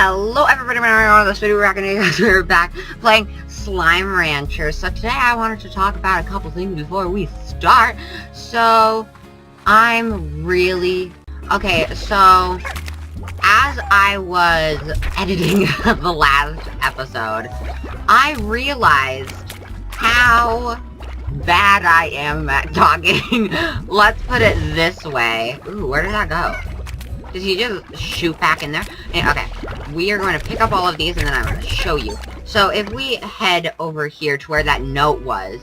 Hello everybody, in this video we're back playing Slime Rancher. So today I wanted to talk about a couple things before we start. So okay, so as I was editing the last episode, I realized how bad I am at talking. Let's put it this way. Ooh, where did that go? Did he just shoot back in there? Okay, we are going to pick up all of these and then I'm going to show you. So if we head over here to where that note was,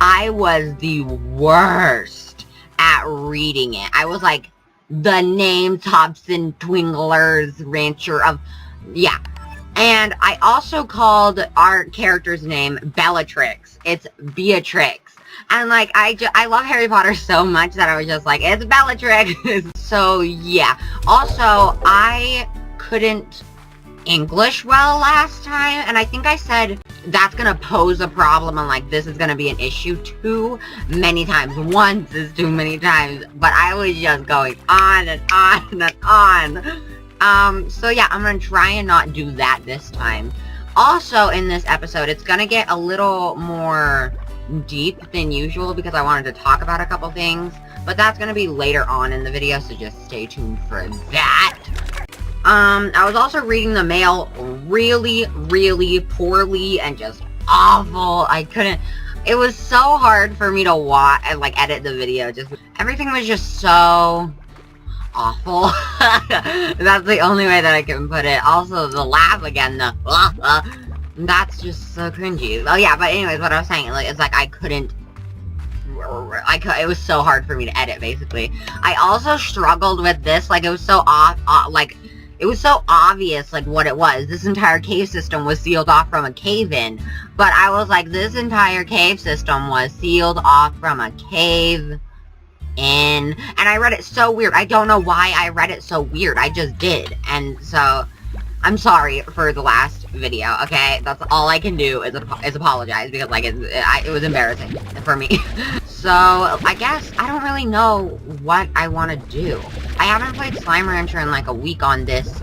I was the worst at reading it. I was like, the name Thompson Twinglers Rancher of... Yeah. And I also called our character's name Bellatrix. It's Beatrix. And like, I love Harry Potter so much that I was just like, it's Bellatrix. So yeah. Also, I couldn't English well last time, and I think I said that's gonna pose a problem and like this is gonna be an issue too many times. Once is too many times, but I was just going on and on and on. So yeah, I'm gonna try and not do that this time. Also in this episode, it's gonna get a little more deep than usual because I wanted to talk about a couple things, but that's gonna be later on in the video, so just stay tuned for that. I was also reading the mail really poorly and just awful. It was so hard for me to watch and like edit the video. Just everything was just so awful. That's the only way that I can put it. Also the laugh again, that's just so cringy. Oh yeah, but anyways, what I was saying, like, it's like it was so hard for me to edit, basically. I also struggled with this, like, it was so it was so obvious, like, what it was. This entire cave system was sealed off from a cave-in, but I was like, this entire cave system was sealed off from a cave-in, and I read it so weird. I don't know why I read it so weird. I just did, and so... I'm sorry for the last video, okay? That's all I can do is apologize because, like, it was embarrassing for me. So, I guess I don't really know what I want to do. I haven't played Slime Rancher in, like, a week on this,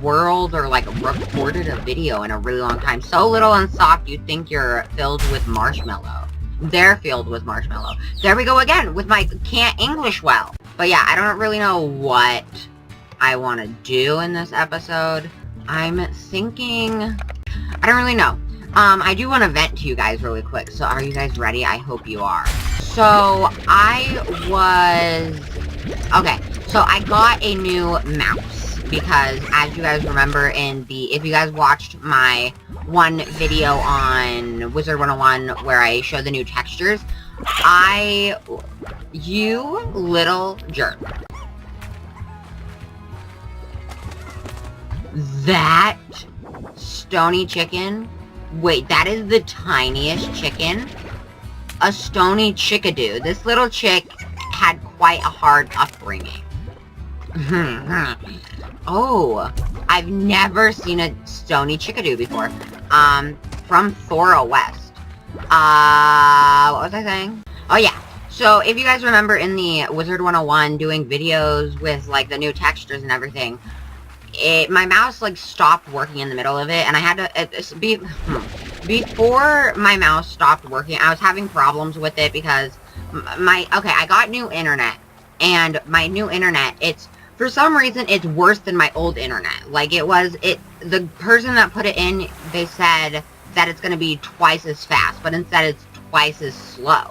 world or, like, recorded a video in a really long time. So little and soft, you'd think you're filled with marshmallow. They're filled with marshmallow. There we go again with my can't English well. But yeah, I don't really know what I want to do in this episode. I'm thinking... I don't really know. I do want to vent to you guys really quick, so are you guys ready? I hope you are. So, okay, so I got a new mouse, because as you guys remember if you guys watched my one video on Wizard 101 where I showed the new textures, you little jerk. That stony chicken, wait, that is the tiniest chicken? A stony chickadoo. This little chick had quite a hard upbringing. Oh, I've never seen a stony chickadoo before. From Thora West. What was I saying? Oh yeah. So, if you guys remember in the Wizard 101 doing videos with, like, the new textures and everything, my mouse, like, stopped working in the middle of it, and I had to, before my mouse stopped working, I was having problems with it because I got new internet, and my new internet, for some reason, it's worse than my old internet. Like, the person that put it in, they said that it's gonna be twice as fast, but instead it's twice as slow.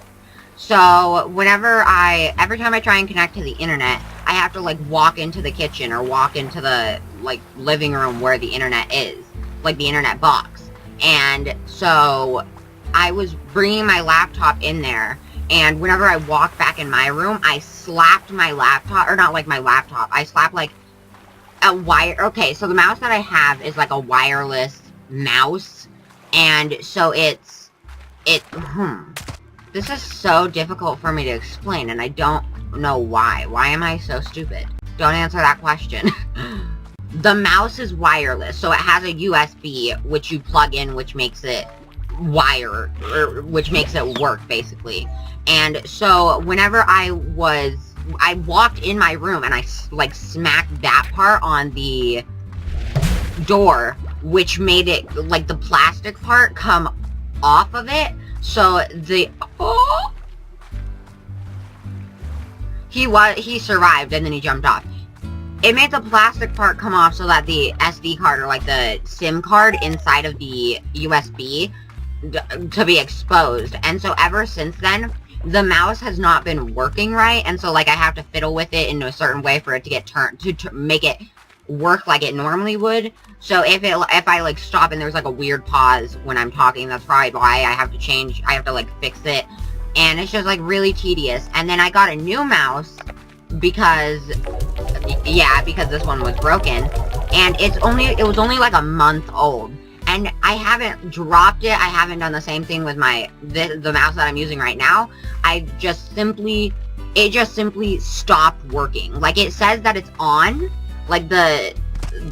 So, every time I try and connect to the internet, I have to, like, walk into the kitchen or walk into the, like, living room where the internet is. Like, the internet box. And so, I was bringing my laptop in there, and whenever I walked back in my room, I slapped my laptop, or not, like, my laptop, I slapped, like, a wire. Okay, so the mouse that I have is, like, a wireless mouse, and so this is so difficult for me to explain, and I don't know why. Why am I so stupid? Don't answer that question. The mouse is wireless, so it has a USB, which you plug in, which makes it which makes it work, basically. And so, whenever I walked in my room, and I, like, smacked that part on the door, which made it, like, the plastic part come off of it, so the, oh! He survived, and then he jumped off. It made the plastic part come off so that the SD card, or like the SIM card inside of the USB to be exposed. And so ever since then, the mouse has not been working right, and so like I have to fiddle with it in a certain way for it to get turned, to make it work like it normally would. So if I like stop and there's like a weird pause when I'm talking, that's probably why I have to like fix it. And it's just like really tedious. And then I got a new mouse because this one was broken, and it was only like a month old, and I haven't dropped it. I haven't done the same thing with the mouse that I'm using right now. It just simply stopped working. Like, it says that it's on, like the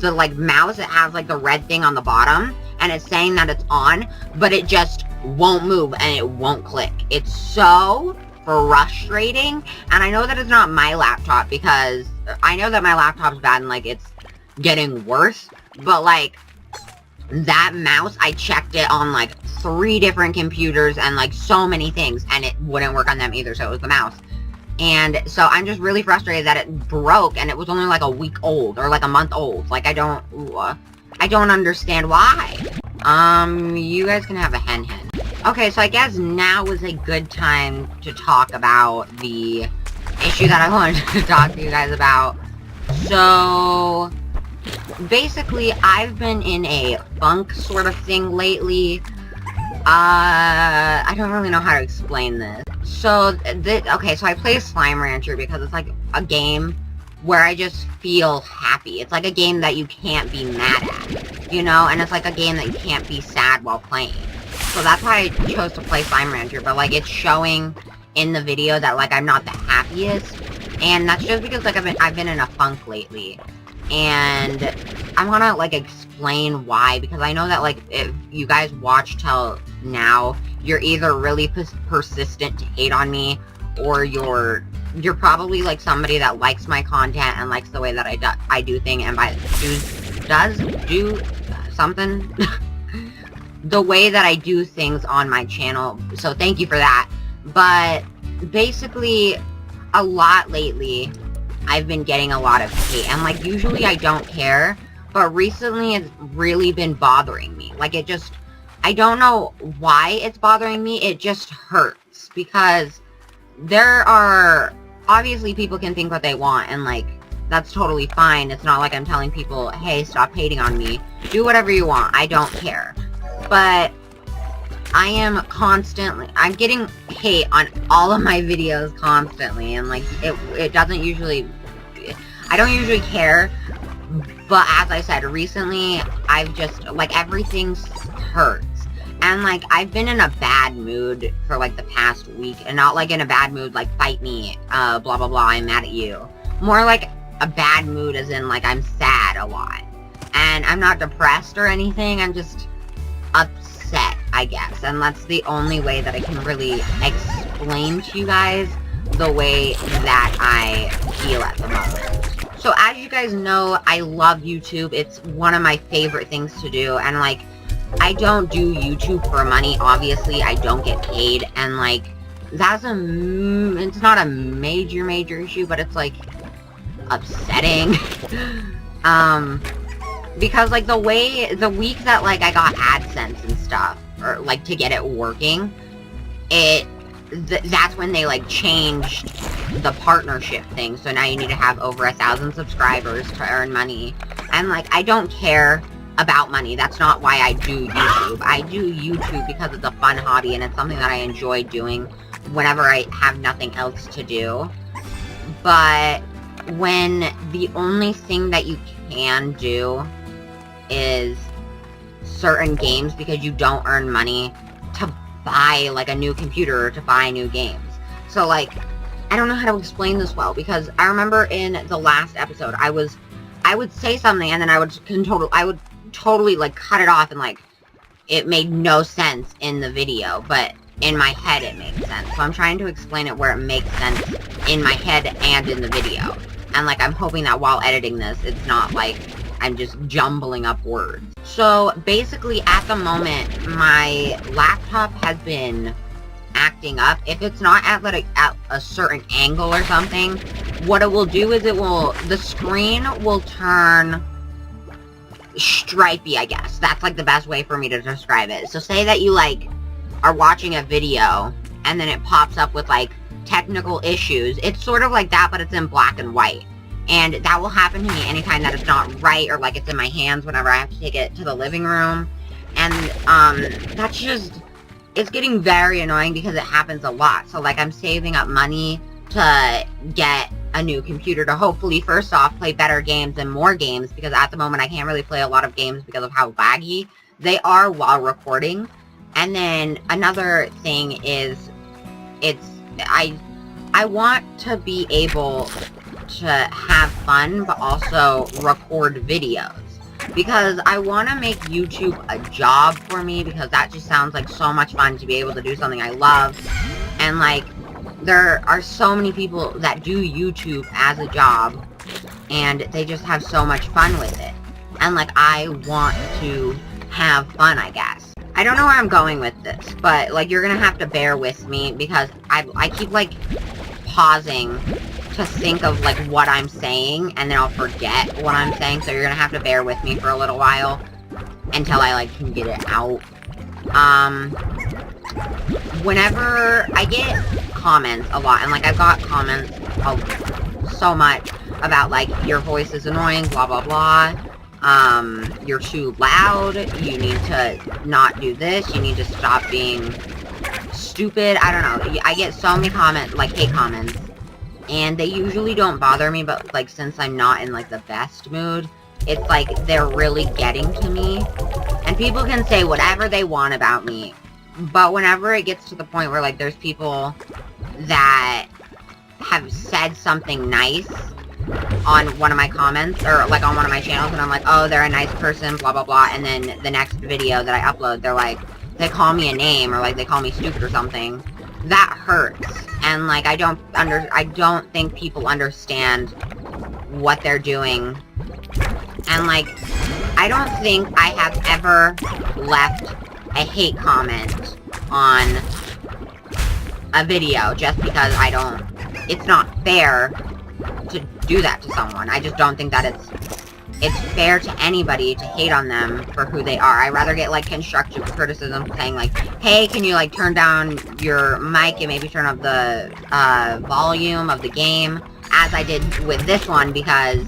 like mouse, it has like the red thing on the bottom, and it's saying that it's on, but it just won't move and it won't click. It's so frustrating. And I know that it's not my laptop, because I know that my laptop's bad and like it's getting worse, but like that mouse, I checked it on like 3 different computers and like so many things, and it wouldn't work on them either, so it was the mouse. And so I'm just really frustrated that it broke, and it was only like a week old, or like a month old. Like, I don't understand why. You guys can have a hen. Okay, so I guess now is a good time to talk about the issue that I wanted to talk to you guys about. So, basically, I've been in a funk sort of thing lately. I don't really know how to explain this. So, okay, so I play Slime Rancher because it's like a game where I just feel happy. It's like a game that you can't be mad at, you know? And it's like a game that you can't be sad while playing. So that's why I chose to play Slime Rancher, but like it's showing in the video that like I'm not the happiest, and that's just because like I've been in a funk lately, and I'm gonna like explain why, because I know that like if you guys watch till now, you're either really persistent to hate on me, or you're probably like somebody that likes my content and likes the way that I do things, and does do something the way that I do things on my channel, so thank you for that. But basically, a lot lately, I've been getting a lot of hate, and like usually I don't care, but recently it's really been bothering me. Like, I don't know why it's bothering me, it just hurts, because there are, obviously people can think what they want, and like, that's totally fine. It's not like I'm telling people, hey, stop hating on me, do whatever you want, I don't care. But I'm getting hate on all of my videos constantly, and like, it doesn't usually, I don't usually care, but as I said, recently, I've just, like, everything hurts, and like, I've been in a bad mood for like the past week, and not like in a bad mood, like, fight me, blah blah blah, I'm mad at you, more like a bad mood as in, like, I'm sad a lot, and I'm not depressed or anything, I'm just upset, I guess, and that's the only way that I can really explain to you guys the way that I feel at the moment. So as you guys know, I love YouTube. It's one of my favorite things to do, and like, I don't do YouTube for money, obviously. I don't get paid, and like, it's not a major issue, but it's like upsetting. Because like the week that like I got AdSense and stuff, or like to get it working, that's when they like changed the partnership thing. So now you need to have over 1,000 subscribers to earn money. And like, I don't care about money. That's not why I do YouTube. I do YouTube because it's a fun hobby, and it's something that I enjoy doing whenever I have nothing else to do. But when the only thing that you can do is certain games, because you don't earn money to buy like a new computer or to buy new games. So like, I don't know how to explain this well, because I remember in the last episode, I would say something, and then I would totally like cut it off, and like, it made no sense in the video, but in my head it makes sense. So I'm trying to explain it where it makes sense in my head and in the video. And like, I'm hoping that while editing this, it's not like I'm just jumbling up words. So basically at the moment, my laptop has been acting up. If it's not at like at a certain angle or something, what it will do is the screen will turn stripey, I guess. That's like the best way for me to describe it. So say that you like are watching a video and then it pops up with like technical issues. It's sort of like that, but it's in black and white. And that will happen to me anytime that it's not right, or like it's in my hands whenever I have to take it to the living room. And that's just, it's getting very annoying because it happens a lot. So like I'm saving up money to get a new computer to hopefully, first off, play better games and more games, because at the moment I can't really play a lot of games because of how laggy they are while recording. And then another thing is, I want to be able to have fun, but also record videos, because I want to make YouTube a job for me, because that just sounds like so much fun to be able to do something I love. And like, there are so many people that do YouTube as a job, and they just have so much fun with it. And like, I want to have fun, I guess. I don't know where I'm going with this, but like, you're gonna have to bear with me, because I keep like pausing to think of like what I'm saying, and then I'll forget what I'm saying, so you're gonna have to bear with me for a little while until I like can get it out. Whenever I get comments a lot, and like I've got comments so much about like, your voice is annoying, blah blah blah, you're too loud, you need to not do this, you need to stop being stupid, I don't know. I get so many comments, like hate comments, and they usually don't bother me, but like, since I'm not in like the best mood, it's like they're really getting to me. And people can say whatever they want about me, but whenever it gets to the point where like there's people that have said something nice on one of my comments, or like on one of my channels, and I'm like, oh, they're a nice person, blah blah blah, and then the next video that I upload, they're like, they call me a name, or like they call me stupid or something, that hurts. And like, I don't think people understand what they're doing. And like, I don't think I have ever left a hate comment on a video just because it's not fair to do that to someone. I just don't think that it's fair to anybody to hate on them for who they are. I'd rather get like constructive criticism saying like, hey, can you like turn down your mic and maybe turn up the volume of the game, as I did with this one, because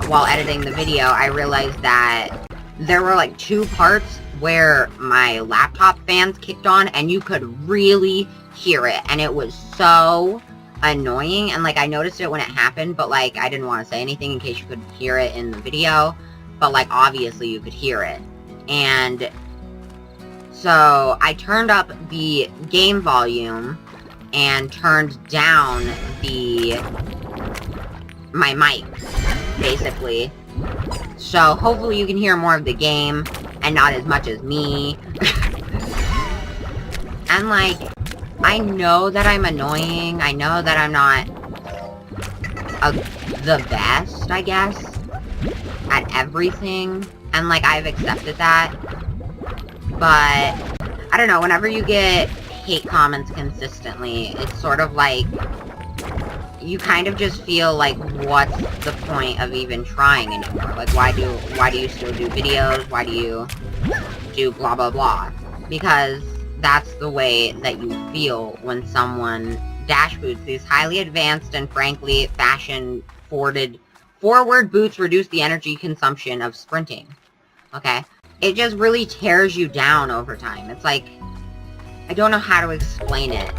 while editing the video I realized that there were like 2 parts where my laptop fans kicked on and you could really hear it, and it was so annoying. And like, I noticed it when it happened, but like, I didn't want to say anything in case you couldn't hear it in the video, but like, obviously you could hear it. And so I turned up the game volume and turned down my mic, basically, so hopefully you can hear more of the game and not as much as me. And like, I know that I'm annoying, I know that I'm not the best, I guess, at everything, and like, I've accepted that, but I don't know, whenever you get hate comments consistently, it's sort of like, you kind of just feel like, what's the point of even trying anymore? Like, why do you still do videos? Why do you do blah blah blah? Because that's the way that you feel when someone dash boots. These highly advanced and frankly fashion-forward boots reduce the energy consumption of sprinting. Okay? It just really tears you down over time. It's like, I don't know how to explain it.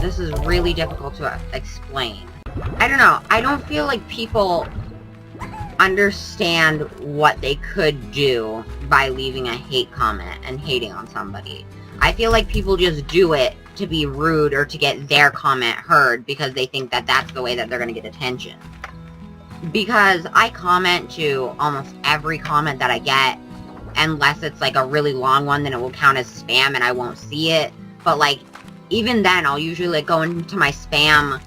This is really difficult to explain. I don't know. I don't feel like people understand what they could do by leaving a hate comment and hating on somebody. I feel like people just do it to be rude or to get their comment heard because they think that that's the way that they're going to get attention. Because I comment to almost every comment that I get, unless it's like a really long one, then it will count as spam and I won't see it. But like, even then, I'll usually like go into my spam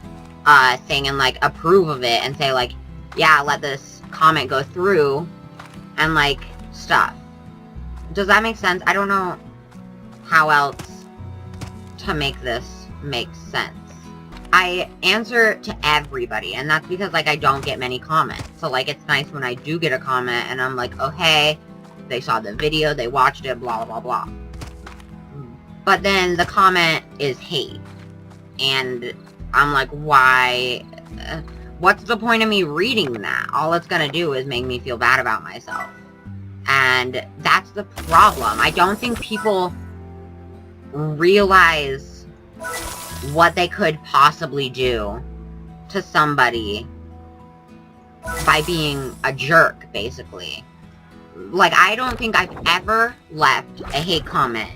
thing and like approve of it and say like, yeah, let this comment go through and, like, stuff. Does that make sense? I don't know how else to make this make sense. I answer to everybody, and that's because, like, I don't get many comments. So, like, it's nice when I do get a comment, and I'm like, oh, hey, they saw the video, they watched it, blah, blah, blah. But then the comment is hate. And I'm like, why? What's the point of me reading that? All it's gonna do is make me feel bad about myself. And that's the problem. I don't think people realize what they could possibly do to somebody by being a jerk, basically. Like, I don't think I've ever left a hate comment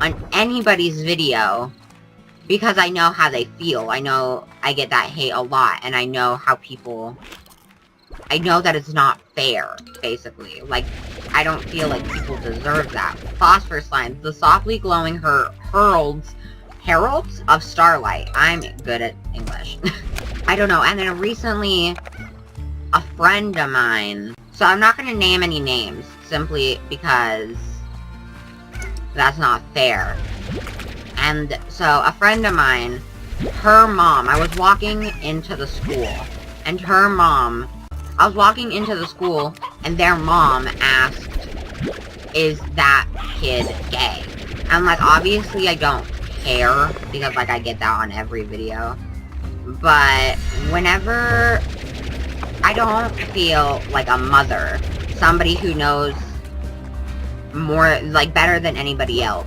on anybody's video because I know how they feel. I know I get that hate a lot, and I know how people... I know that it's not fair, basically. Like, I don't feel like people deserve that. Phosphor slimes, the softly glowing heralds of starlight. I'm good at English. I don't know. And then recently, a friend of mine... So I'm not going to name any names, simply because that's not fair. And so a friend of mine, her mom, I was walking into the school, and her mom, I was walking into the school, and their mom asked, is that kid gay? I'm like, obviously I don't care, because, like, I get that on every video. But whenever... I don't feel like a mother, somebody who knows more, like, better than anybody else,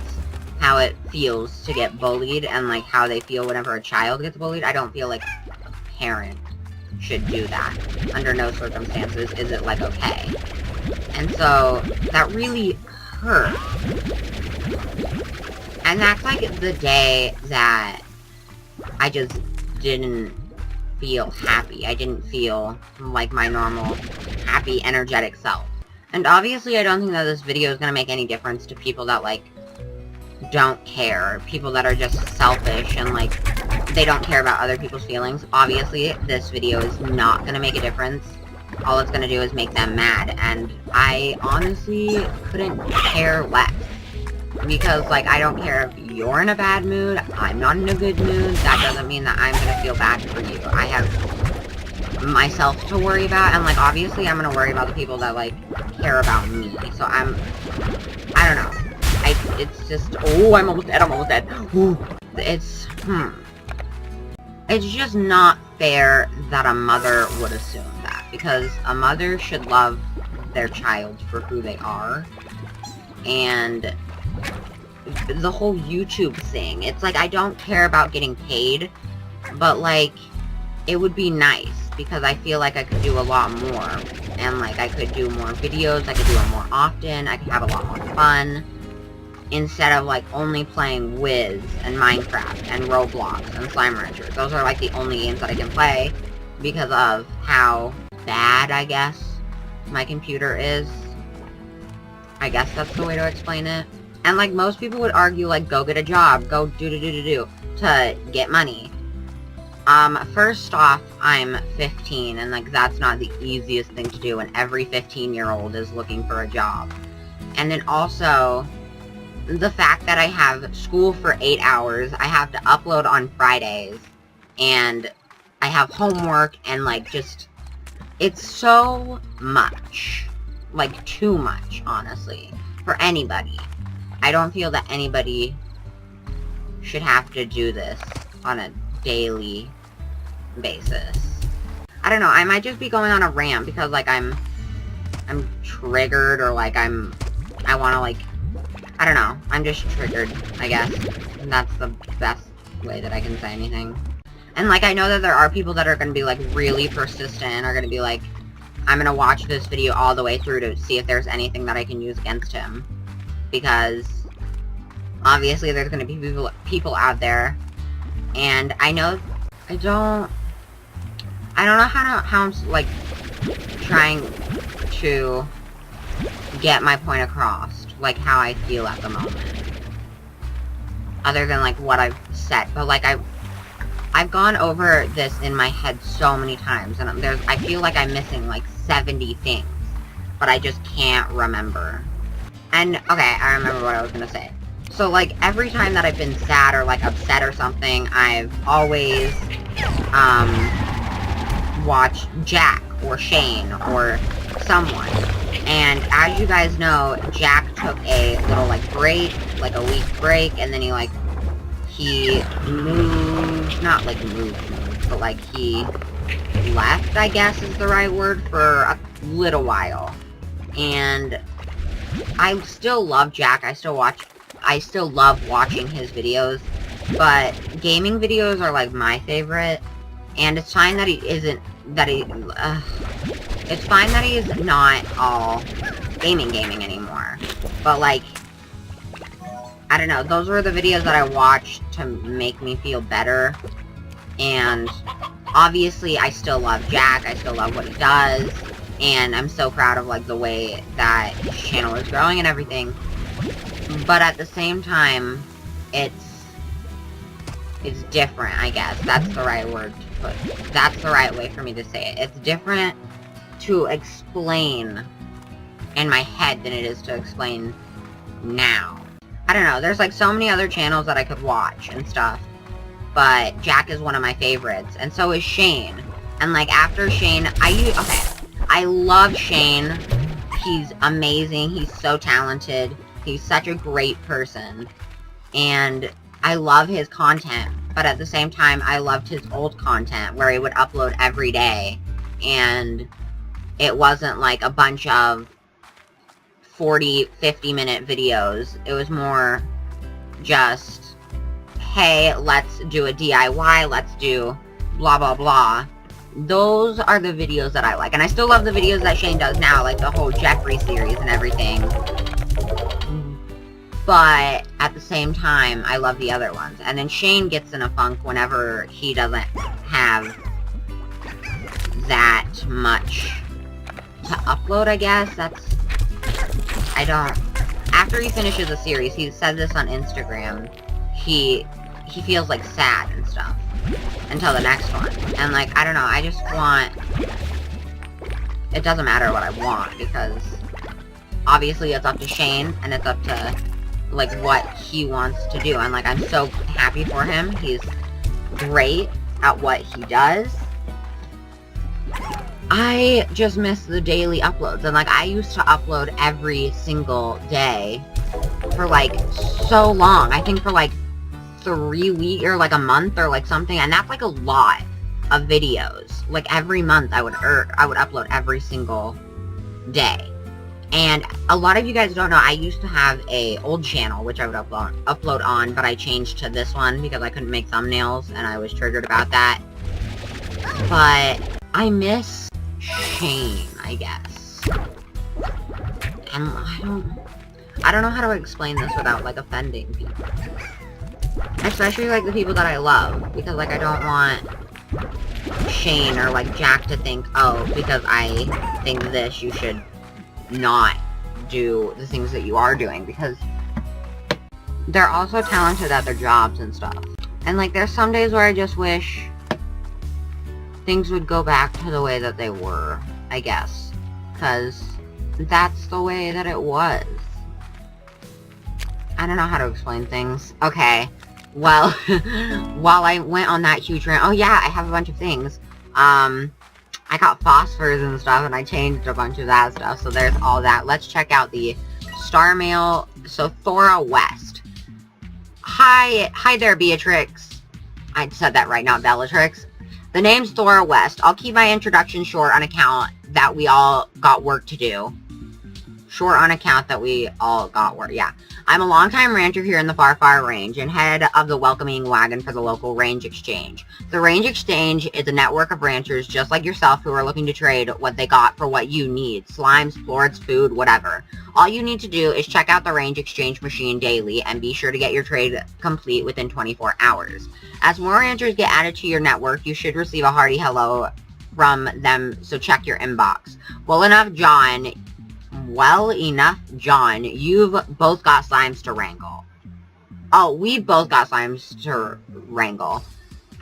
how it feels to get bullied, and, like, how they feel whenever a child gets bullied. I don't feel like a parent should do that. Under no circumstances is it, like, okay. And so, that really hurt. And that's, like, the day that I just didn't feel happy. I didn't feel like my normal, happy, energetic self. And obviously I don't think that this video is going to make any difference to people that, like, don't care. People that are just selfish and, like, they don't care about other people's feelings. Obviously, this video is not going to make a difference. All it's going to do is make them mad. And I honestly couldn't care less. Because, like, I don't care if you're in a bad mood, I'm not in a good mood, that doesn't mean that I'm gonna feel bad for you. I have myself to worry about, and, like, obviously I'm gonna worry about the people that, like, care about me. So I don't know. It's just, oh, I'm almost dead. Ooh. It's just not fair that a mother would assume that, because a mother should love their child for who they are. And the whole YouTube thing, it's like, I don't care about getting paid, but, like, it would be nice, because I feel like I could do a lot more, and, like, I could do more videos, I could do them more often, I could have a lot more fun, instead of, like, only playing Wiz, and Minecraft, and Roblox, and Slime Rancher. Those are, like, the only games that I can play, because of how bad, I guess, my computer is. I guess that's the way to explain it. And, like, most people would argue, like, go get a job, go do to get money. First off, I'm 15, and, like, that's not the easiest thing to do, and every 15-year-old is looking for a job. And then also, the fact that I have school for 8 hours, I have to upload on Fridays, and I have homework, and, like, just, it's so much. Like, too much, honestly, for anybody. I don't feel that anybody should have to do this on a daily basis. I don't know, I might just be going on a rant because, like, I'm triggered, or, like, I wanna, like, I don't know, I'm just triggered, I guess. And that's the best way that I can say anything. And, like, I know that there are people that are gonna be, like, really persistent, and are gonna be like, I'm gonna watch this video all the way through to see if there's anything that I can use against him. Because, obviously, there's gonna be people out there, and I know, I don't know how I'm, like, trying to get my point across, like, how I feel at the moment. Other than, like, what I've said, but, like, I I've gone over this in my head so many times, and I feel like I'm missing like 70 things, but I just can't remember. And, okay, I remember what I was gonna say. So, like, every time that I've been sad or, like, upset or something, I've always, watched Jack or Shane or someone. And as you guys know, Jack took a little, like, break, like a week break, and then he moved, not like moved, but like he left, I guess is the right word, for a little while. And I still love Jack, I still love watching his videos, but gaming videos are like my favorite, and it's fine that it's fine that he is not all gaming anymore, but like, I don't know, those were the videos that I watched to make me feel better, and obviously I still love Jack, I still love what he does, and I'm so proud of, like, the way that his channel is growing and everything, but at the same time, it's different, I guess, that's the right word to put, that's the right way for me to say it. It's different to explain in my head than it is to explain now. I don't know, there's like so many other channels that I could watch and stuff, but Jack is one of my favorites, and so is Shane. And like after Shane, I love Shane, he's amazing, he's so talented, he's such a great person, and I love his content, but at the same time, I loved his old content, where he would upload every day, and it wasn't like a bunch of 40, 50-minute videos. It was more just, hey, let's do a DIY, let's do blah, blah, blah. Those are the videos that I like. And I still love the videos that Shane does now, like the whole Jeffrey series and everything. But at the same time, I love the other ones. And then Shane gets in a funk whenever he doesn't have that much to upload, I guess. After he finishes a series, he said this on Instagram, he feels like sad and stuff until the next one. And like, I don't know, I just want, it doesn't matter what I want, because obviously it's up to Shane, and it's up to like what he wants to do. And like, I'm so happy for him, he's great at what he does. I just miss the daily uploads, and like, I used to upload every single day for like so long. I think for like 3 weeks or like a month or like something, and that's like a lot of videos. Like every month I would upload every single day. And a lot of you guys don't know, I used to have a old channel which I would upload on, but I changed to this one because I couldn't make thumbnails and I was triggered about that. But I miss Shane, I guess. And I don't know how to explain this without like offending people. Especially like the people that I love, because like I don't want Shane or like Jack to think, oh, because I think this, you should not do the things that you are doing, because they're also talented at their jobs and stuff. And like, there's some days where I just wish things would go back to the way that they were, I guess, because that's the way that it was. I don't know how to explain things. Okay, well, while I went on that huge rant, oh yeah, I have a bunch of things. I got phosphors and stuff, and I changed a bunch of that stuff, so there's all that. Let's check out the Star Mail. So, Thora West. Hi there, Beatrix. I said that right, not Bellatrix. The name's Thora West. I'll keep my introduction short on account that we all got work to do. Short on account that we all got work, yeah. I'm a longtime rancher here in the Far Range and head of the welcoming wagon for the local Range Exchange. The Range Exchange is a network of ranchers just like yourself who are looking to trade what they got for what you need. Slimes, plorts, food, whatever. All you need to do is check out the Range Exchange machine daily and be sure to get your trade complete within 24 hours. As more ranchers get added to your network, you should receive a hearty hello from them, so check your inbox. Well enough, John, you've both got slimes to wrangle. Oh, we've both got slimes to wrangle.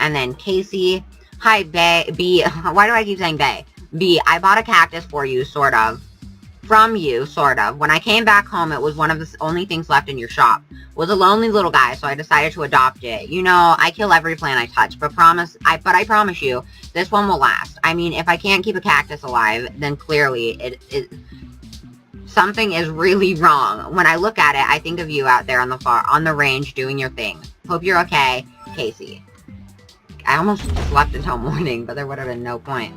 And then Casey, hi, Bae. B, why do I keep saying Bae? B, I bought a cactus for you, sort of. From you, sort of. When I came back home, it was one of the only things left in your shop. Was a lonely little guy, so I decided to adopt it. You know, I kill every plant I touch, but I promise you, this one will last. I mean, if I can't keep a cactus alive, then clearly something is really wrong. When I look at it, I think of you out there on the range doing your thing. Hope you're okay, Casey. I almost slept until morning, but there would have been no point.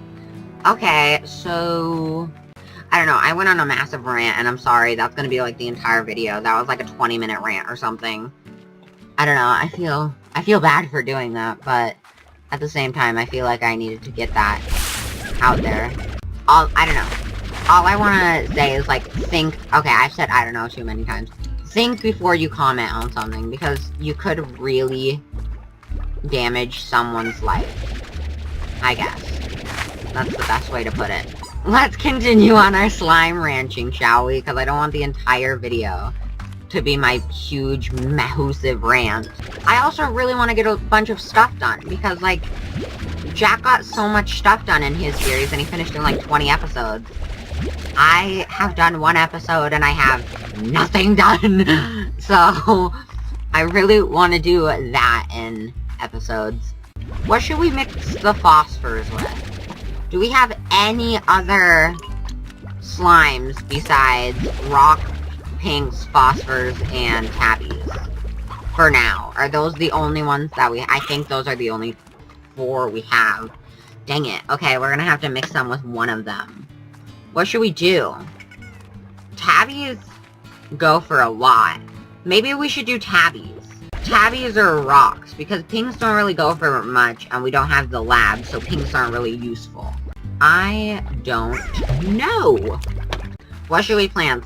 Okay, so I don't know, I went on a massive rant, and I'm sorry, that's gonna be like the entire video. That was like a 20-minute rant or something. I don't know, I feel bad for doing that, but at the same time, I feel like I needed to get that out there. I don't know. All I want to say is, like, think, okay, I've said I don't know too many times. Think before you comment on something, because you could really damage someone's life. I guess. That's the best way to put it. Let's continue on our slime ranching, shall we? Because I don't want the entire video to be my huge, massive rant. I also really want to get a bunch of stuff done, because, like, Jack got so much stuff done in his series, and he finished in, like, 20 episodes. I have done 1 episode, and I have nothing done. So, I really want to do that in episodes. What should we mix the phosphors with? Do we have any other slimes besides rock, pinks, phosphors, and tabbies? For now. Are those the only ones that I think those are the only 4 we have. Dang it. Okay, we're gonna have to mix them with one of them. What should we do? Tabbies go for a lot. Maybe we should do tabbies. Tabbies are rocks, because pinks don't really go for much, and we don't have the lab, so pinks aren't really useful. I don't know. What should we plant?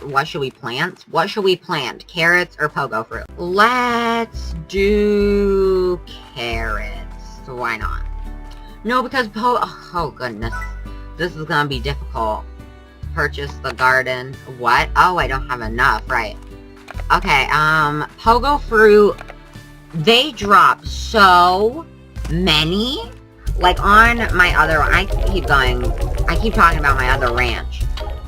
What should we plant? What should we plant? Carrots or pogo fruit? Let's do carrots. So why not? No, because oh goodness. This is gonna be difficult. Purchase the garden. What? Oh, I don't have enough. Right. Okay, pogo fruit, they drop so many. Like, on my other, I keep talking about my other ranch,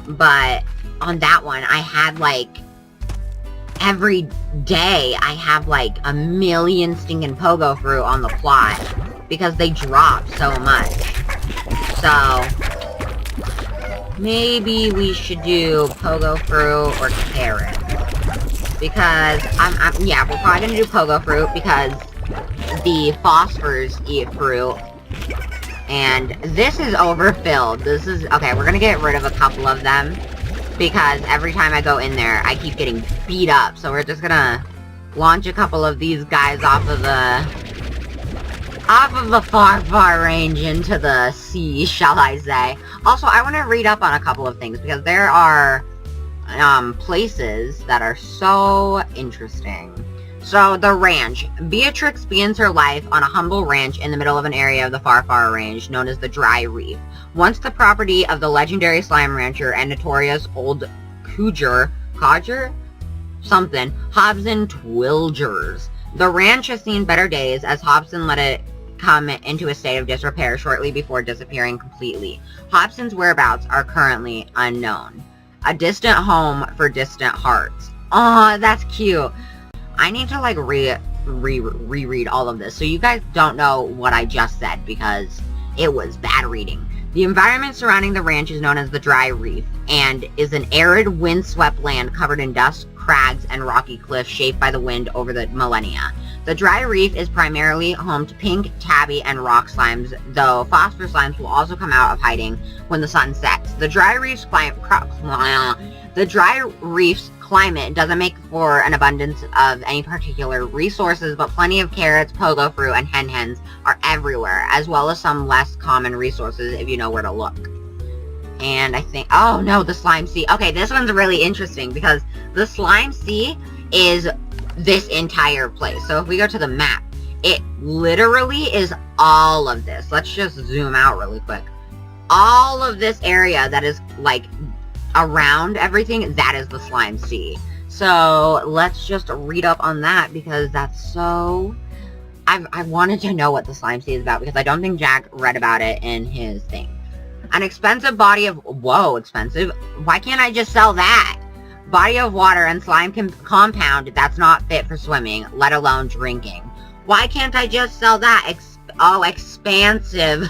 but on that one, I had, like, every day, I have, like, 1,000,000 stinking pogo fruit on the plot, because they drop so much. So, maybe we should do pogo fruit or carrots. Because, yeah, we're probably gonna do pogo fruit, because the phosphors eat fruit. And this is overfilled. Okay, we're gonna get rid of a couple of them, because every time I go in there, I keep getting beat up. So we're just gonna launch a couple of these guys off of the far range into the sea, shall I say. Also, I want to read up on a couple of things, because there are places that are so interesting. So, the ranch. Beatrix begins her life on a humble ranch in the middle of an area of the far range known as the Dry Reef. Once the property of the legendary slime rancher and notorious old Codger, Hobson Twilgers. The ranch has seen better days as Hobson let it come into a state of disrepair shortly before disappearing completely. Hobson's whereabouts are currently unknown. A distant home for distant hearts. Aw, that's cute. I need to, like, reread all of this, so you guys don't know what I just said, because it was bad reading. The environment surrounding the ranch is known as the Dry Reef, and is an arid, windswept land covered in dust, crags, and rocky cliffs shaped by the wind over the millennia. The Dry Reef is primarily home to pink, tabby, and rock slimes, though phosphor slimes will also come out of hiding when the sun sets. The Dry Reef's climate doesn't make for an abundance of any particular resources, but plenty of carrots, pogo fruit, and hen-hens are everywhere, as well as some less common resources if you know where to look. And I think, oh no, the Slime Sea. Okay, this one's really interesting, because the Slime Sea is this entire place. So if we go to the map, it literally is all of this. Let's just zoom out really quick. All of this area that is, like, around everything, that is the Slime Sea. So let's just read up on that, because that's so... I wanted to know what the slime sea is about because I don't think Jack read about it in his thing. An expensive body of... Whoa, expensive? Why can't I just sell that? Body of water and slime compound that's not fit for swimming, let alone drinking. Why can't I just sell that? Expansive.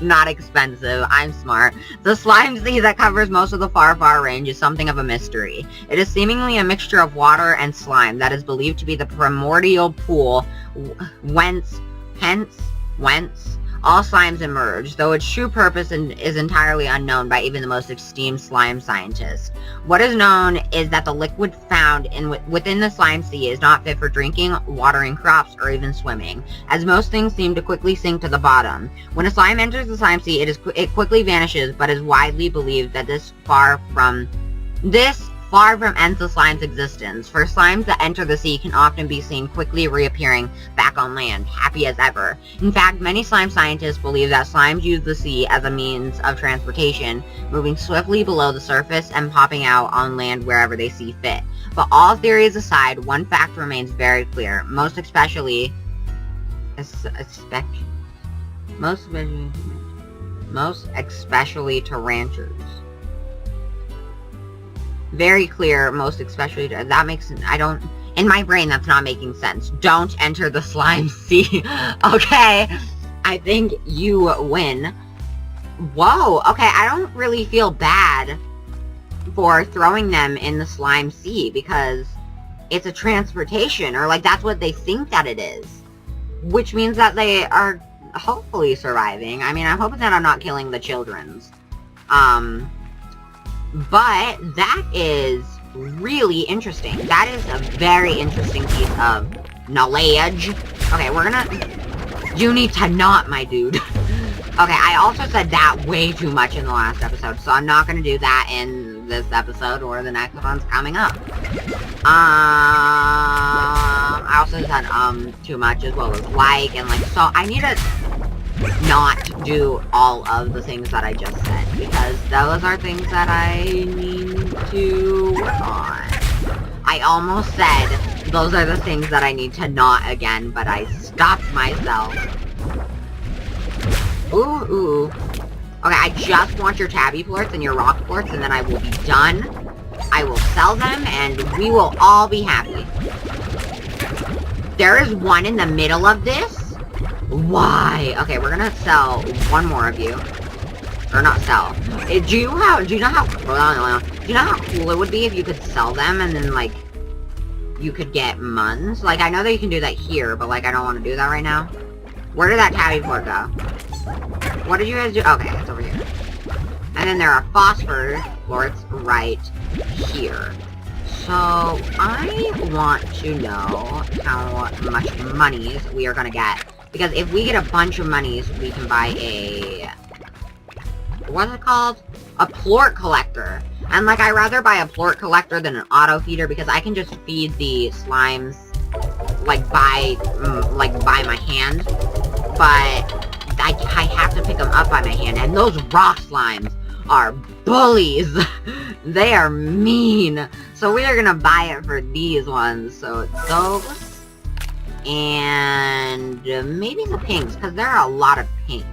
Not expensive. I'm smart. The slime sea that covers most of the far range is something of a mystery. It is seemingly a mixture of water and slime that is believed to be the primordial pool whence all slimes emerge, though its true purpose is entirely unknown by even the most esteemed slime scientists. What is known is that the liquid found within the slime sea is not fit for drinking, watering crops, or even swimming, as most things seem to quickly sink to the bottom. When a slime enters the slime sea, it quickly vanishes, but is widely believed that this far from ends the slime's existence, for slimes that enter the sea can often be seen quickly reappearing back on land, happy as ever. In fact, many slime scientists believe that slimes use the sea as a means of transportation, moving swiftly below the surface and popping out on land wherever they see fit. But all theories aside, one fact remains very clear, most especially to ranchers. Very clear, most especially, that makes, in my brain that's not making sense. Don't enter the slime sea. Okay, I think you win. Whoa, okay, I don't really feel bad for throwing them in the slime sea because it's a transportation, or like that's what they think that it is. Which means that they are hopefully surviving. I mean, I'm hoping that I'm not killing the children's. But that is really interesting. That is a very interesting piece of knowledge. Okay, you need to not, my dude. Okay, I also said that way too much in the last episode, so I'm not gonna do that in this episode or the next one's coming up. I also said, too much as well as like, and like, so I need to not do all of the things that I just said, because those are things that I need to work on. I almost said those are the things that I need to not again, but I stopped myself. Ooh. Okay, I just want your tabby plorts and your rock plorts, and then I will be done. I will sell them, and we will all be happy. There is one in the middle of this? Why? Okay, we're gonna sell one more of you. Or not sell. Do you know how cool it would be if you could sell them and then, like, you could get muns? Like, I know that you can do that here, but, like, I don't want to do that right now. Where did that tabby plort go? What did you guys do? Okay, it's over here. And then there are phosphor plorts right here. So, I want to know how much monies we are gonna get. Because if we get a bunch of monies, we can buy a... What is it called? A plort collector. And, like, I'd rather buy a plort collector than an auto feeder because I can just feed the slimes, like, by my hand. But I have to pick them up by my hand. And those rock slimes are bullies. They are mean. So we are gonna buy it for these ones. So it's those. And maybe the pinks, because there are a lot of pinks.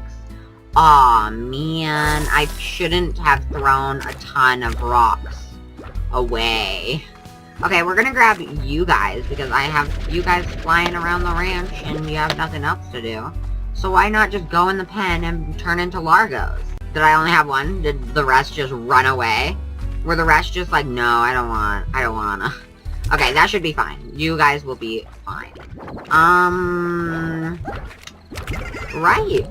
Aw, man. I shouldn't have thrown a ton of rocks away. Okay, we're gonna grab you guys, because I have you guys flying around the ranch, and you have nothing else to do. So why not just go in the pen and turn into Largos? Did I only have one? Did the rest just run away? Were the rest just like, no, I don't wanna. Okay, that should be fine. You guys will be fine. Right.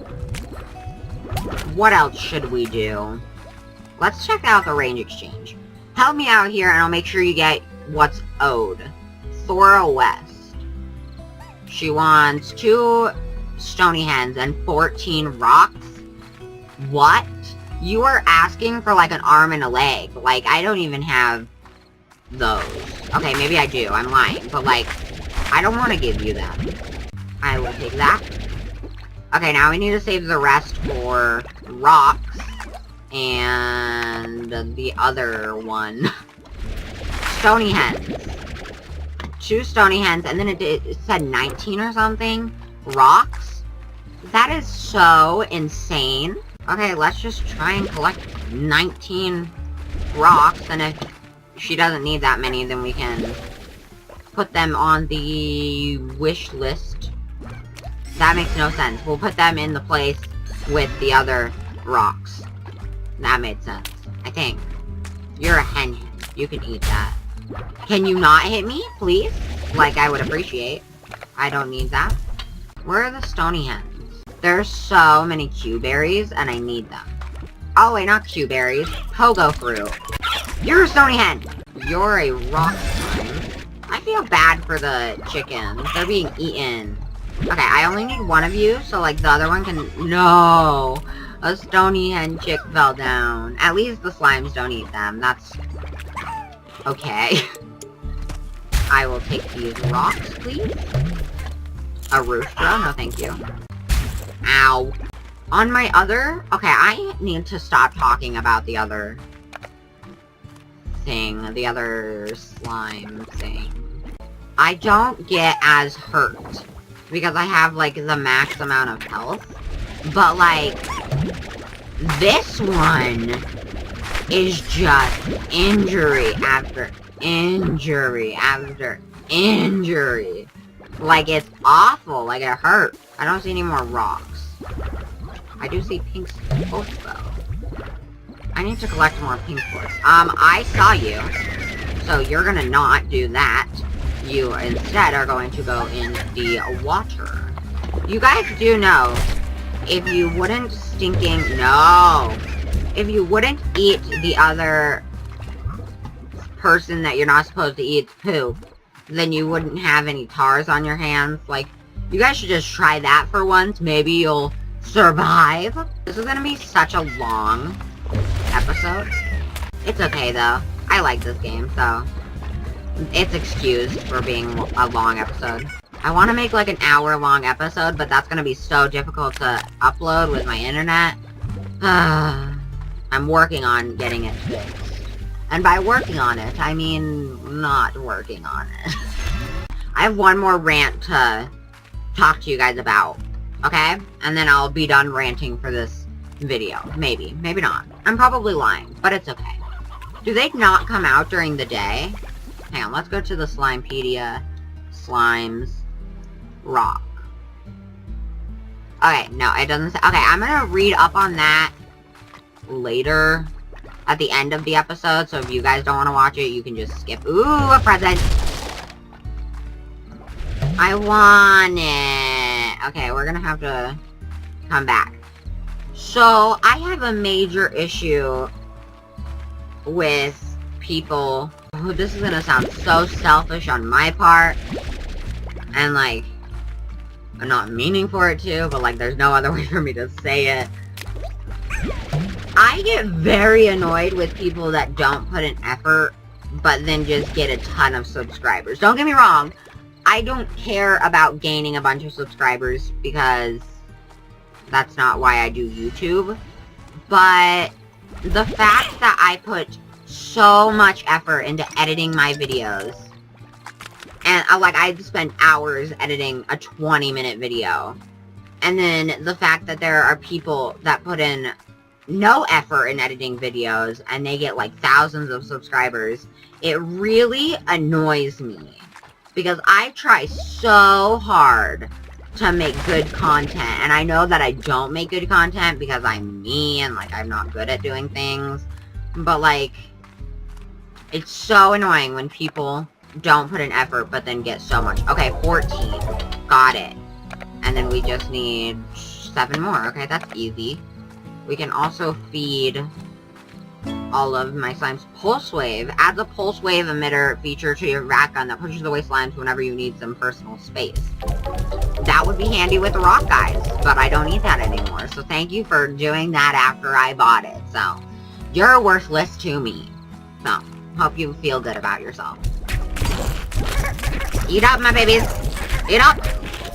What else should we do? Let's check out the range exchange. Help me out here and I'll make sure you get what's owed. Thora West. She wants 2 stony hens and 14 rocks. What? You are asking for like an arm and a leg. Like, I don't even have those. Okay, maybe I do. I'm lying. But, like, I don't want to give you that. I will take that. Okay, now we need to save the rest for rocks. And the other one. Stony hens. 2 stony hens, and then it said 19 or something rocks. That is so insane. Okay, let's just try and collect 19 rocks, and if she doesn't need that many, then we can put them on the wish list. That makes no sense. We'll put them in the place with the other rocks. That made sense, I think. You're a hen. You can eat that. Can you not hit me, please? Like, I would appreciate. I don't need that. Where are the stony hens? There's so many Q berries, and I need them. Oh, wait, not Q berries. Pogo fruit. You're a stony hen! You're a rock slime. I feel bad for the chickens. They're being eaten. Okay, I only need one of you, so, like, the other one can... No! A stony hen chick fell down. At least the slimes don't eat them. That's... okay. I will take these rocks, please. A roostra? No, thank you. Ow. On my other... Okay, I need to stop talking about the other... thing. The other slime thing. I don't get as hurt. Because I have, like, the max amount of health. But, like... this one... is just injury after injury after injury. Like, it's awful. Like, it hurts. I don't see any more rocks. I do see pink sports, though. I need to collect more pink sports. I saw you. So you're gonna not do that. You instead are going to go in the water. You guys do know, if you wouldn't if you wouldn't eat the other person that you're not supposed to eat's poop, then you wouldn't have any tars on your hands. Like, you guys should just try that for once. Maybe you'll survive. This is gonna be such a long episode. It's okay, though. I like this game, so it's excused for being a long episode. I want to make, like, an hour-long episode, but that's gonna be so difficult to upload with my internet. I'm working on getting it fixed. And by working on it, I mean not working on it. I have one more rant to talk to you guys about, okay? And then I'll be done ranting for this video. Maybe. Maybe not. I'm probably lying, but it's okay. Do they not come out during the day? Hang on, let's go to the Slimepedia. Slimes. Rock. Okay, no, it doesn't say... Okay, I'm gonna read up on that later at the end of the episode, so if you guys don't want to watch it, you can just skip. Ooh, a present! I want it! Okay, we're gonna have to come back. So, I have a major issue with people... Oh, this is gonna sound so selfish on my part, and, like, I'm not meaning for it to, but, like, there's no other way for me to say it. I get very annoyed with people that don't put an effort, but then just get a ton of subscribers. Don't get me wrong, I don't care about gaining a bunch of subscribers, because that's not why I do YouTube. But the fact that I put so much effort into editing my videos, and I spend hours editing a 20-minute video, and then the fact that there are people that put in no effort in editing videos, and they get, like, thousands of subscribers, it really annoys me. Because I try so hard to make good content, and I know that I don't make good content because I'm me, and, like, I'm not good at doing things. But, like, it's so annoying when people don't put an effort, but then get so much. Okay, 14. Got it. And then we just need 7 more. Okay, that's easy. We can also feed all of my slimes. Pulse Wave. Adds a Pulse Wave emitter feature to your rat gun that pushes away slimes whenever you need some personal space. That would be handy with the rock guys, but I don't need that anymore. So thank you for doing that after I bought it. So, you're worthless to me. So, hope you feel good about yourself. Eat up, my babies. Eat up.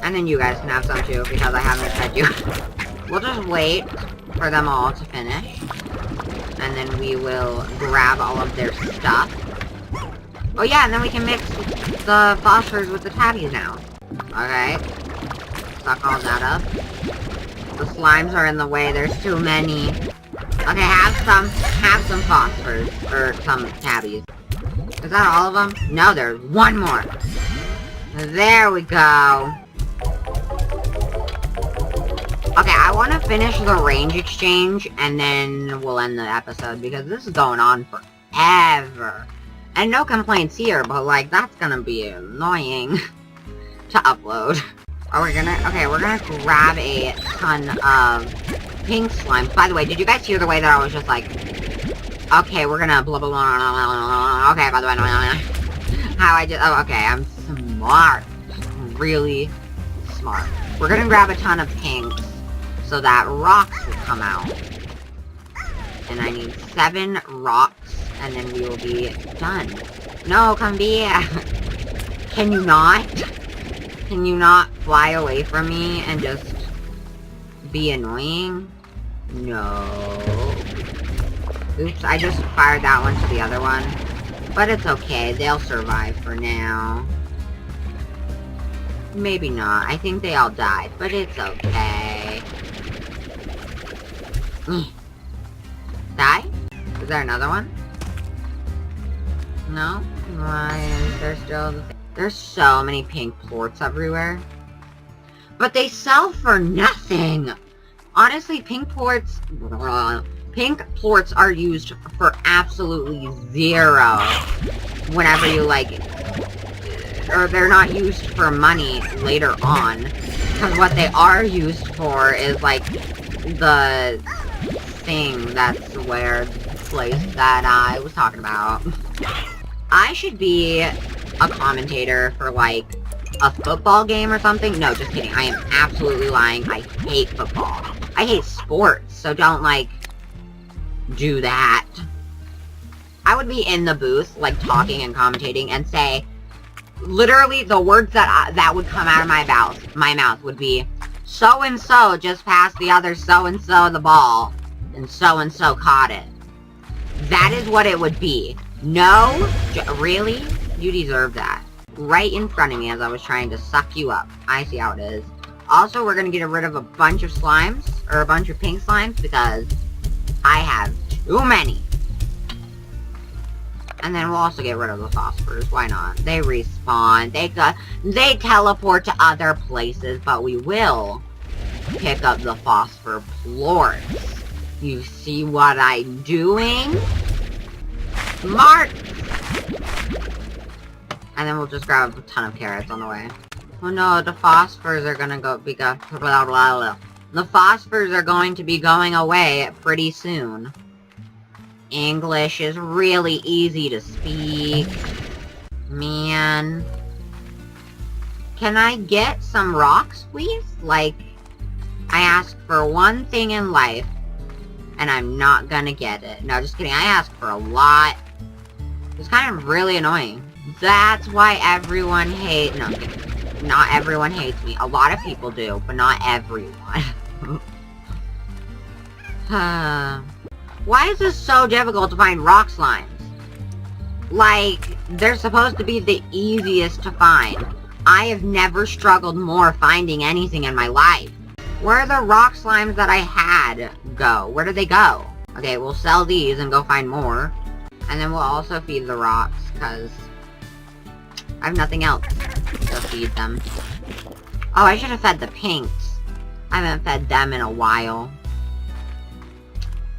And then you guys can have some too, because I haven't fed you. We'll just wait for them all to finish. And then we will grab all of their stuff. Oh yeah, and then we can mix the phosphors with the tabbies now. Okay. Suck all that up. The slimes are in the way, there's too many. Okay, have some phosphors, or some tabbies. Is that all of them? No, there's one more. There we go. Okay, I want to finish the range exchange, and then we'll end the episode, because this is going on forever. And no complaints here, but, like, that's gonna be annoying to upload. We're gonna grab a ton of pink slime. By the way, did you guys hear the way that I was just like, okay, we're gonna blah blah blah, okay, by the way, how I just, oh, okay, I'm smart. Really smart. We're gonna grab a ton of pinks so that rocks will come out. And I need 7 rocks, and then we will be done. No, come back. Can you not? Can you not fly away from me and just be annoying? No. Oops, I just fired that one to the other one. But it's okay, they'll survive for now. Maybe not. I think they all died, but it's okay. Die? Is there another one? No? Why is there still the thing? There's so many pink plorts everywhere. But they sell for nothing! Honestly, pink plorts are used for absolutely zero. Whenever you, like, or they're not used for money later on. Because what they are used for is, like, the thing that's where the place that I was talking about. I should be a commentator for, like, a football game or something. No, just kidding. I am absolutely lying. I hate football. I hate sports, so don't, like, do that. I would be in the booth, like, talking and commentating, and say, literally, the words that would come out of my mouth would be, so-and-so just passed the other so-and-so the ball, and so-and-so caught it. That is what it would be. No? Really? You deserve that. Right in front of me as I was trying to suck you up. I see how it is. Also, we're gonna get rid of a bunch of slimes, or a bunch of pink slimes, because I have too many. And then we'll also get rid of the phosphors. Why not? They respawn. They teleport to other places, but we will pick up the phosphor plorts. You see what I'm doing? Smart! And then we'll just grab a ton of carrots on the way. Oh no, the phosphors are gonna go, blah, blah, blah. The phosphors are going to be going away pretty soon. English is really easy to speak. Man. Can I get some rocks, please? Like, I asked for one thing in life, and I'm not gonna get it. No, just kidding. I asked for a lot. It's kind of really annoying. That's why everyone hates... No, I'm kidding. Not everyone hates me. A lot of people do, but not everyone. Why is this so difficult to find rock slimes? Like, they're supposed to be the easiest to find. I have never struggled more finding anything in my life. Where are the rock slimes that I had go? Where did they go? Okay, we'll sell these and go find more. And then we'll also feed the rocks, because I have nothing else to feed them. Oh, I should have fed the pinks. I haven't fed them in a while.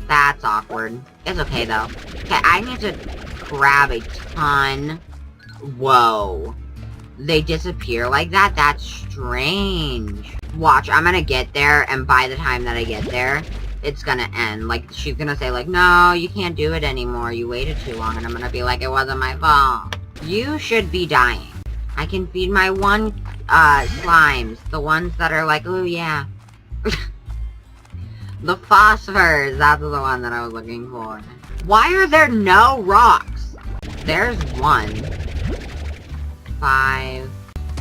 That's awkward. It's okay, though. Okay, I need to grab a ton. Whoa. They disappear like that? That's strange. Watch, I'm gonna get there, and by the time that I get there, it's gonna end. Like, she's gonna say, like, no, you can't do it anymore. You waited too long. And I'm gonna be like, it wasn't my fault. You should be dying. I can feed my slimes. The ones that are like, oh, yeah. The phosphors. That's the one that I was looking for. Why are there no rocks? There's 1. 5.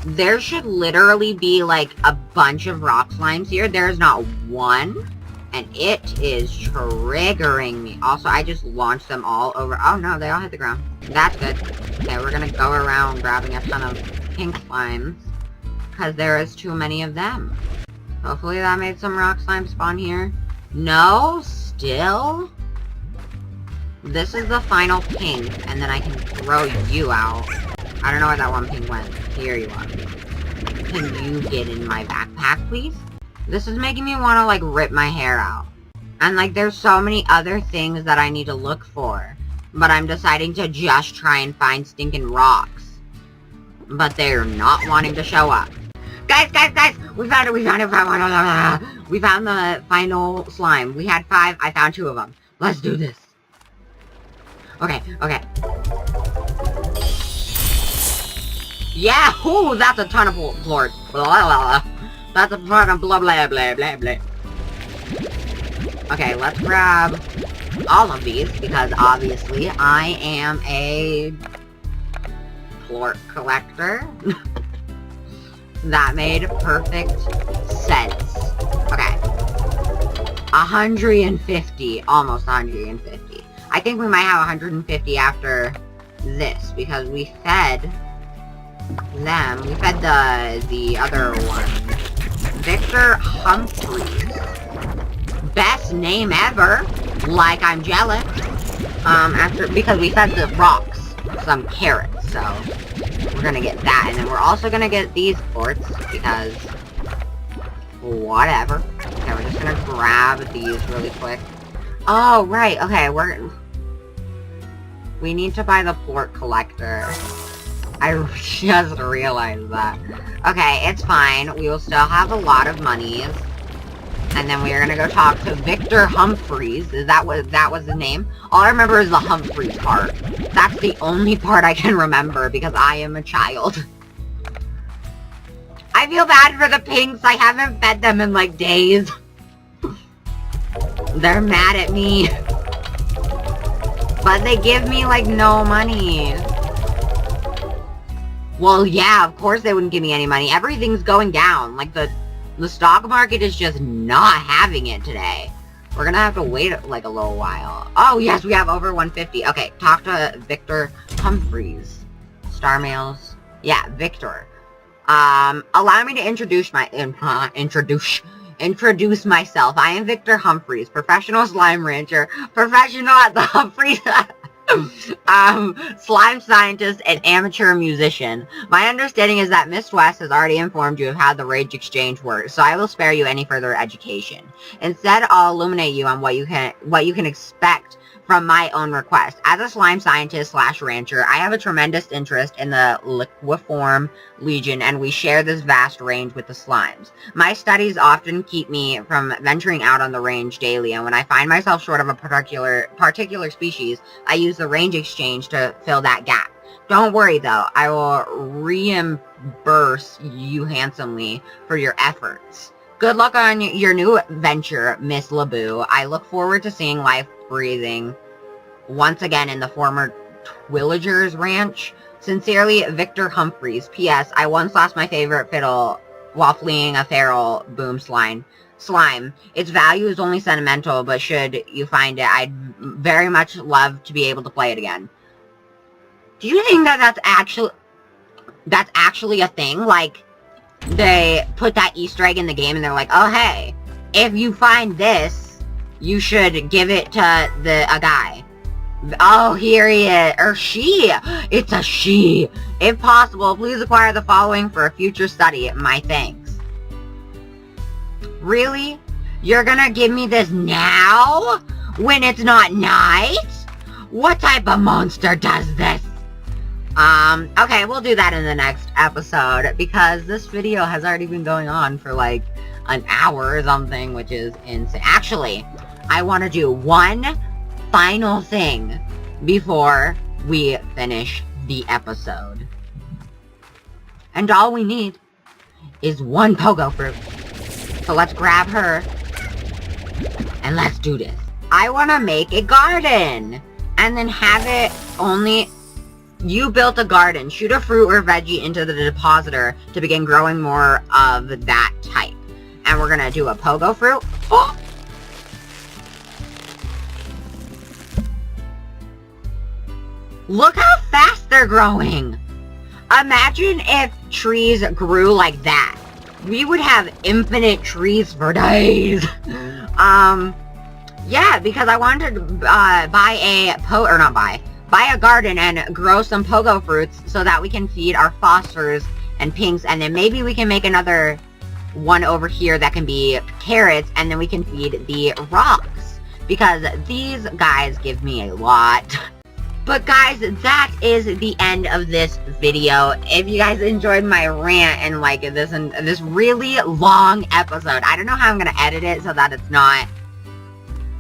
There should literally be, like, a bunch of rock slimes here. There's not one. And it is triggering me. Also, I just launched them all over. Oh, no, they all hit the ground. That's good. Okay, we're gonna go around grabbing a ton of pink slimes. Because there is too many of them. Hopefully that made some rock slime spawn here. No? Still? This is the final pink, and then I can throw you out. I don't know where that one pink went. Here you are. Can you get in my backpack, please? This is making me want to, like, rip my hair out. And, like, there's so many other things that I need to look for. But I'm deciding to just try and find stinking rocks. But they're not wanting to show up. Guys! We found it! We found the final slime. We had 5, I found 2 of them. Let's do this. Okay. Yeah! Ooh, that's a ton of floors. That's a ton of blah. Okay, let's grab all of these, because obviously I am a plort collector. That made perfect sense. Okay. 150. Almost 150. I think we might have 150 after this, because we fed them. We fed the other one. Victor Humphreys. Best name ever. Like I'm jealous. Because we fed the rocks some carrots, so we're gonna get that, and then we're also gonna get these quartz, because whatever. Okay, we're just gonna grab these really quick. Oh, right, okay, we need to buy the plort collector. I just realized that. Okay, it's fine. We will still have a lot of monies. And then we are gonna go talk to Victor Humphreys. That was the name? All I remember is the Humphreys part. That's the only part I can remember because I am a child. I feel bad for the pinks. I haven't fed them in like days. They're mad at me. But they give me like no money. Well, yeah, of course they wouldn't give me any money. Everything's going down. Like the stock market is just not having it today. We're gonna have to wait like a little while. Oh yes, we have over 150. Okay, talk to Victor Humphreys. Star mails. Yeah, Victor. Allow me to introduce myself. I am Victor Humphreys, professional slime rancher, professional at the Humphreys slime scientist and amateur musician. My understanding is that Miss West has already informed you of how the Rage Exchange works, so I will spare you any further education. Instead, I'll illuminate you on what you can expect from my own request. As a slime scientist / rancher, I have a tremendous interest in the liquiform legion, and we share this vast range with the slimes. My studies often keep me from venturing out on the range daily, and when I find myself short of a particular species, I use the range exchange to fill that gap. Don't worry though, I will reimburse you handsomely for your efforts. Good luck on your new venture, Miss LeBoo. I look forward to seeing life breathing once again in the former Twillagers Ranch. Sincerely, Victor Humphreys. P.S. I once lost my favorite fiddle while fleeing a feral boom slime. Its value is only sentimental, but should you find it, I'd very much love to be able to play it again. Do you think that that's actually a thing? Like, they put that Easter egg in the game and they're like, oh hey, if you find this, you should give it to a guy. Oh, here he is. Or she. It's a she. If possible, please acquire the following for a future study. My thanks. Really? You're gonna give me this now? When it's not night? What type of monster does this? Okay, we'll do that in the next episode, because this video has already been going on for like an hour or something, which is insane. Actually, I want to do one final thing before we finish the episode. And all we need is one pogo fruit. So let's grab her and let's do this. I want to make a garden and then have it only... You built a garden. Shoot a fruit or veggie into the depositor to begin growing more of that type. And we're going to do a pogo fruit. Oh! Look how fast they're growing! Imagine if trees grew like that. We would have infinite trees for days. Yeah, because I wanted to buy a garden and grow some pogo fruits so that we can feed our Fosters and Pinks, and then maybe we can make another one over here that can be carrots, and then we can feed the rocks, because these guys give me a lot. But guys, that is the end of this video. If you guys enjoyed my rant and like this really long episode, I don't know how I'm gonna edit it so that it's not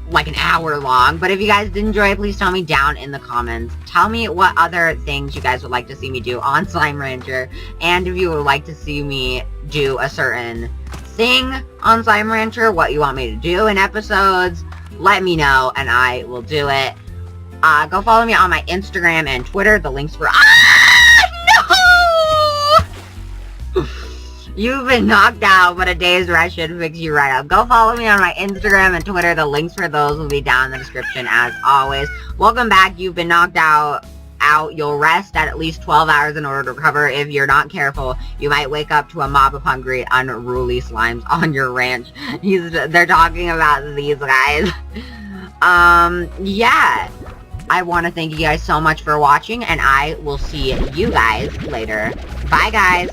like an hour long, but if you guys did enjoy it, please tell me down in the comments. Tell me what other things you guys would like to see me do on Slime Rancher, and if you would like to see me do a certain thing on Slime Rancher, what you want me to do in episodes, let me know and I will do it. Go follow me on my Instagram and Twitter. The links for... No! You've been knocked out, but a day's rest should fix you right up. Go follow me on my Instagram and Twitter. The links for those will be down in the description as always. Welcome back. You've been knocked out. You'll rest at least 12 hours in order to recover. If you're not careful, you might wake up to a mob of hungry, unruly slimes on your ranch. They're talking about these guys. Yeah. I want to thank you guys so much for watching, and I will see you guys later. Bye, guys.